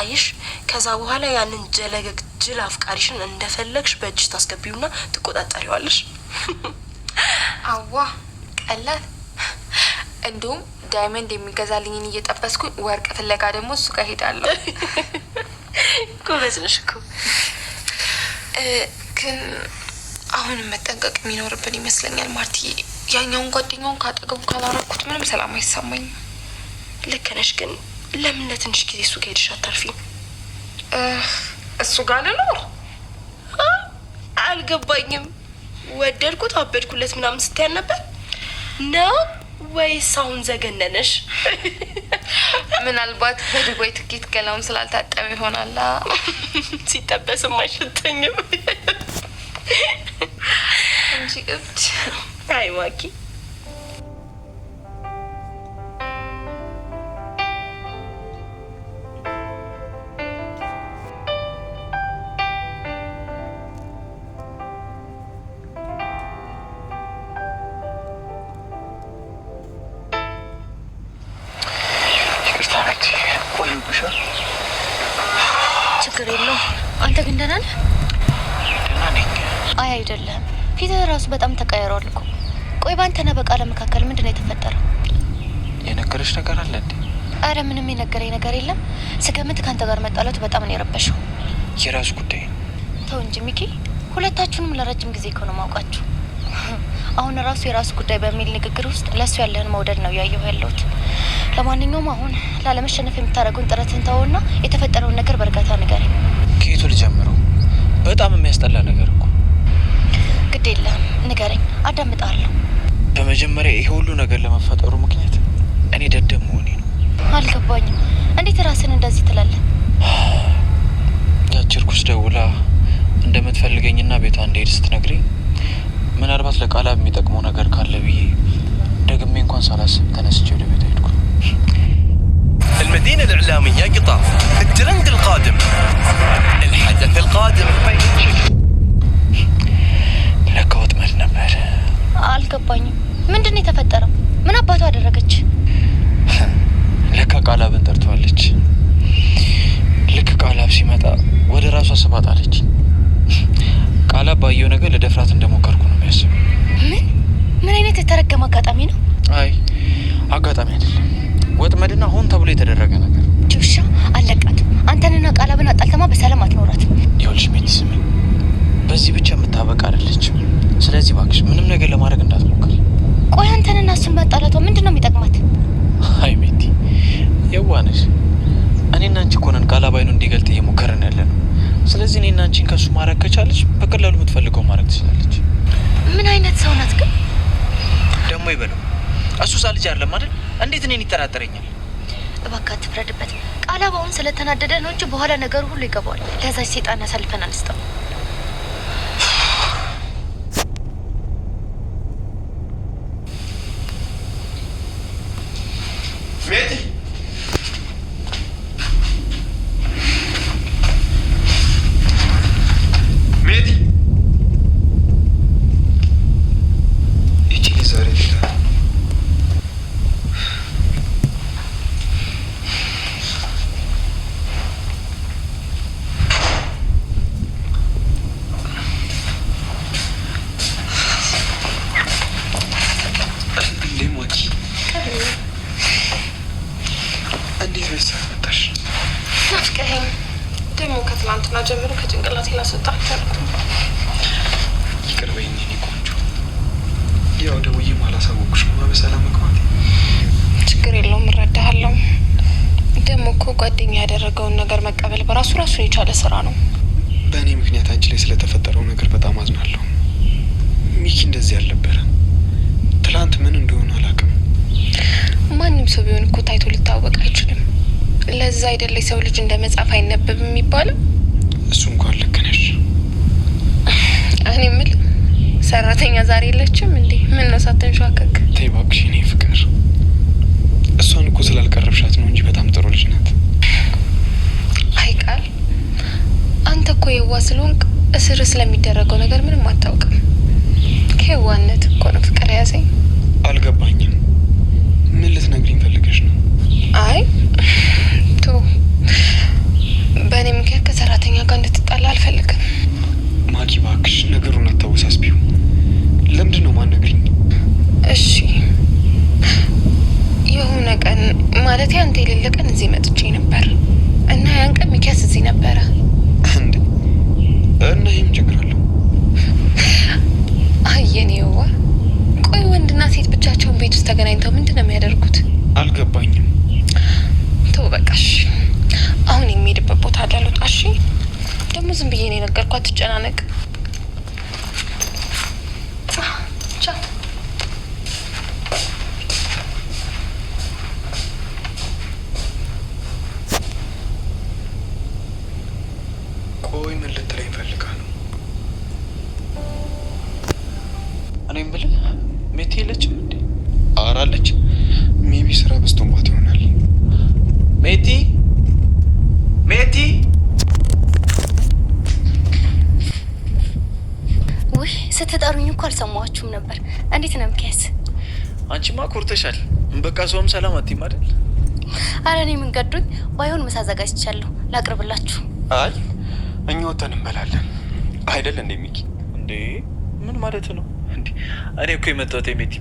አይሽ ከዛ በኋላ ያንን ጀለገግ ጅል አፍቃሪሽን እንደፈለግሽ በእጅሽ ታስገቢውና ትቆጣጣሪዋለሽ። አዋ ቀላል። እንደውም ዳይመንድ የሚገዛልኝን እየጠበስኩ ወርቅ ፍለጋ ደግሞ እሱ ጋር ሄዳለሁ። ጎበዝ ነሽ እኮ። ግን አሁን መጠንቀቅ የሚኖርብን ይመስለኛል ማርትዬ። ያኛውን ጓደኛውን ካጠገቡ ካላረኩት ምንም ሰላም አይሰማኝም። ልክ ነሽ። ግን ለምን ለትንሽ ጊዜ እሱ ጋር ሄድሽ አታርፊም? እሱ ጋር ልኖር አልገባኝም። ወደድኩት አበድኩለት ምናምን ስትያን ነበር ነው ወይስ አሁን ዘገነነሽ? ምናልባት በዱባይ ትኬት ገላውን ስላልታጠበ ይሆናል። ሲጠበስም አይሸተኝም እንጂ እብድ። አይ ማኪ ችግር የለውም። አንተ ግን ደህና ነህ? ደህና ነኝ። አይ አይደለም፣ ፊትህ ራሱ በጣም ተቀያይሯል እኮ። ቆይ ባንተና በቃለ መካከል ምንድን ነው የተፈጠረው? የነገረሽ ነገር አለ እንዴ? አረ ምንም የነገረኝ ነገር የለም። ስገምት ከአንተ ጋር መጣላቱ በጣም ነው የረበሸው። የራሱ ጉዳይ። ተው እንጂ ሚኪ፣ ሁለታችሁንም ለረጅም ጊዜ እኮ ነው ማውቃችሁ። አሁን ራሱ የራሱ ጉዳይ በሚል ንግግር ውስጥ ለሱ ያለህን መውደድ ነው ያየሁ ያለሁት። ለማንኛውም አሁን ላለመሸነፍ የምታደርገውን ጥረትን ተውና የተፈጠረውን ነገር በእርጋታ ንገረኝ። ከየቱ ልጀምረው? በጣም የሚያስጠላ ነገር እኮ። ግድ የለህም ንገረኝ፣ አዳምጣለሁ። በመጀመሪያ ይሄ ሁሉ ነገር ለመፈጠሩ ምክንያት እኔ ደደብ መሆኔ ነው። አልገባኝም። እንዴት ራስን እንደዚህ ትላለህ? ያቺ እርኩስ ደውላ እንደምትፈልገኝና ቤቷ እንደሄድ ስትነግረኝ ምናልባት ለቃላብ የሚጠቅመው ነገር ካለ ብዬ ደግሜ እንኳን ሳላስብ ተነስቼ ወደ ቤት ሄድኩ። المدينة الإعلامية قطار الترند القادم الحدث القادم ለካ ወጥመድ ነበር። አልገባኝም። ምንድን ነው የተፈጠረው? ምን አባቱ አደረገች? ለካ ቃላብን ጠርተዋለች። ልክ ቃላብ ሲመጣ ወደ ራሷ ስባት አለች። ቃላብ ባየው ነገር ለደፍራት እንደሞከርኩ ነው የሚያስበው። ምን አይነት የተረገመ አጋጣሚ ነው? አይ አጋጣሚ አይደለም፣ ወጥመድና ሆን ተብሎ የተደረገ ነገር። ጆሻ አለቃት። አንተንና ቃላብን አጣልተማ በሰላም አትኖራት። ይኸውልሽ ሜቲ ስሚ፣ በዚህ ብቻ የምታበቃ አይደለችም። ስለዚህ እባክሽ ምንም ነገር ለማድረግ እንዳትሞክር። ቆይ አንተንና እሱን ማጣላቷ ምንድን ነው የሚጠቅማት? አይ ሜቲ የዋነሽ። እኔና አንቺ እኮ ነን ቃላብ አይኑ እንዲገልጥ እየሞከርን ያለ ነው። ስለዚህ እኔና አንቺን ከሱ ማድረግ ከቻለች በቀላሉ የምትፈልገው ማድረግ ትችላለች። ምን አይነት ሰው ናት ግን? ደግሞ ይበለው እሱ ሳ ልጅ አይደለም አይደል? እንዴት እኔን ይጠራጠረኛል? እባክህ አትፍረድበት። ቃላብ አሁን ስለተናደደ ነው እንጂ በኋላ ነገሩ ሁሉ ይገባዋል። ለዛች ሴጣን አሳልፈን አንስጠው። ميتي ميتي يجي زاري ናፍቀኸኝ ደግሞ ከትላንትና ጀምሮ ከጭንቅላቴ ላስወጣችሁ አልኩት። ይቅር በይኝ የኔ ቆንጆ። ያው ደውዬም አላሳወኩሽም በሰላም መግባቴ። ችግር የለውም እረዳሃለሁ። ደግሞ እኮ ጓደኛ ያደረገውን ነገር መቀበል በራሱ ራሱን የቻለ ስራ ነው። በእኔ ምክንያት አንቺ ላይ ስለተፈጠረው ነገር በጣም አዝናለሁ። ሚኪ እንደዚህ አልነበረ። ትላንት ምን እንደሆነ አላውቅም። ማንም ሰው ቢሆን እኮ ታይቶ ሊታወቅ አይችልም። ለዛ አይደለ ሰው ልጅ እንደ መጽሐፍ አይነበብም የሚባለው። እሱ እንኳን ልክ ነሽ። እኔ የምልህ ሰራተኛ ዛሬ የለችም እንዴ? ምን ነው ሳትንሿከክ? ተይ እባክሽ የኔ ፍቅር። እሷን እኮ ስላልቀረብሻት ነው እንጂ በጣም ጥሩ ልጅ ናት። አይ ቃል፣ አንተ እኮ የዋህ ስለሆንክ እስር ስለሚደረገው ነገር ምንም አታውቅም። ከዋነት እኮ ነው ፍቅር ያዘኝ። አልገባኝም። ምን ልትነግሪኝ ፈልገሽ ነው? አይ ቶ ደግሞ ዝም ብዬ ነው የነገርኳት። ትጨናነቅ። ቻው። ቆይ ምን ልትለኝ ፈልጋ ነው? እኔ የምልህ ሜቴ የለችም እንዴ? አራለች። ሜቢ ስራ በዝቶባት ይሆናል። ሜቲ ሜቲ! ውይ ስትጠሩኝ እኮ አልሰማኋችሁም ነበር። እንዴት ነው ሚኪያስ? አንቺማ ኮርተሻል። በቃ ሰውም ሰላም አትይም አይደል? አረ እኔ ምን ገዶኝ። ባይሆን ምሳ አዘጋጅቻለሁ ላቅርብላችሁ። አይ እኛ ወተን እንበላለን አይደል እንዴ ሚኪ? እንዴ ምን ማለት ነው እንዴ? እኔ እኮ የመጣሁት ሜቲ